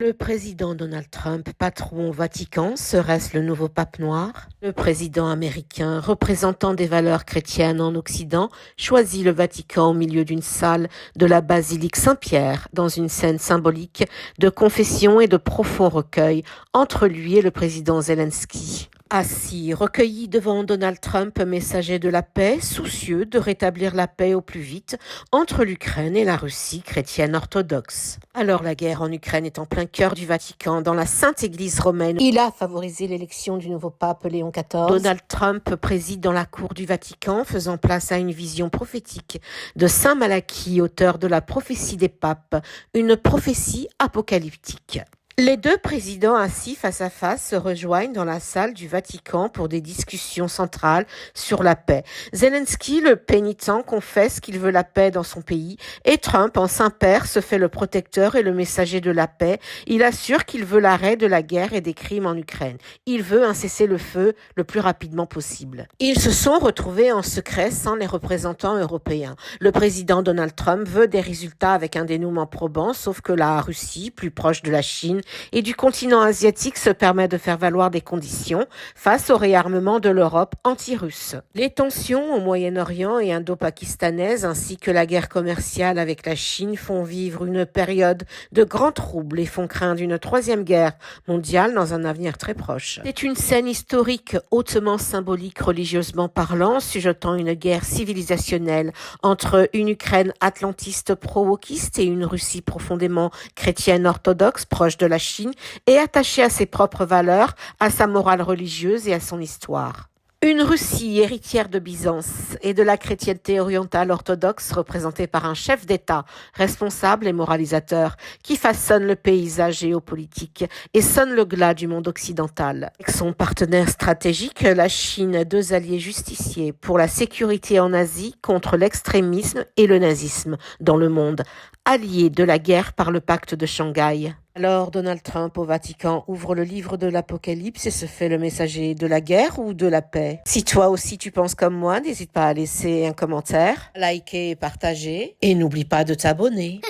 Le président Donald Trump, patron au Vatican, serait-ce le nouveau pape noir? Le président américain, représentant des valeurs chrétiennes en Occident, choisit le Vatican au milieu d'une salle de la basilique Saint-Pierre, dans une scène symbolique de confession et de profond recueil entre lui et le président Zelensky. Assis, recueilli devant Donald Trump, messager de la paix, soucieux de rétablir la paix au plus vite entre l'Ukraine et la Russie chrétienne orthodoxe. Alors la guerre en Ukraine est en plein cœur du Vatican, dans la Sainte Église romaine. Il a favorisé l'élection du nouveau pape Léon XIV. Donald Trump préside dans la cour du Vatican, faisant place à une vision prophétique de Saint Malachie, auteur de la prophétie des papes, une prophétie apocalyptique. Les deux présidents assis face à face se rejoignent dans la salle du Vatican pour des discussions centrales sur la paix. Zelensky, le pénitent, confesse qu'il veut la paix dans son pays et Trump, en Saint-Père, se fait le protecteur et le messager de la paix. Il assure qu'il veut l'arrêt de la guerre et des crimes en Ukraine. Il veut un cessez-le-feu le plus rapidement possible. Ils se sont retrouvés en secret sans les représentants européens. Le président Donald Trump veut des résultats avec un dénouement probant, sauf que la Russie, plus proche de la Chine, et du continent asiatique se permet de faire valoir des conditions face au réarmement de l'Europe anti-russe. Les tensions au Moyen-Orient et indo-pakistanaises ainsi que la guerre commerciale avec la Chine font vivre une période de grands troubles et font craindre une troisième guerre mondiale dans un avenir très proche. C'est une scène historique hautement symbolique religieusement parlant, sujetant une guerre civilisationnelle entre une Ukraine atlantiste pro-wokiste et une Russie profondément chrétienne orthodoxe proche de la Chine et attaché à ses propres valeurs, à sa morale religieuse et à son histoire. Une Russie héritière de Byzance et de la chrétienté orientale orthodoxe représentée par un chef d'État responsable et moralisateur qui façonne le paysage géopolitique et sonne le glas du monde occidental. Avec son partenaire stratégique, la Chine, deux alliés justiciers pour la sécurité en Asie contre l'extrémisme et le nazisme dans le monde, alliés de la guerre par le pacte de Shanghai. Alors Donald Trump au Vatican ouvre le livre de l'Apocalypse et se fait le messager de la guerre ou de la paix. Si toi aussi tu penses comme moi, n'hésite pas à laisser un commentaire, liker et partager. Et n'oublie pas de t'abonner.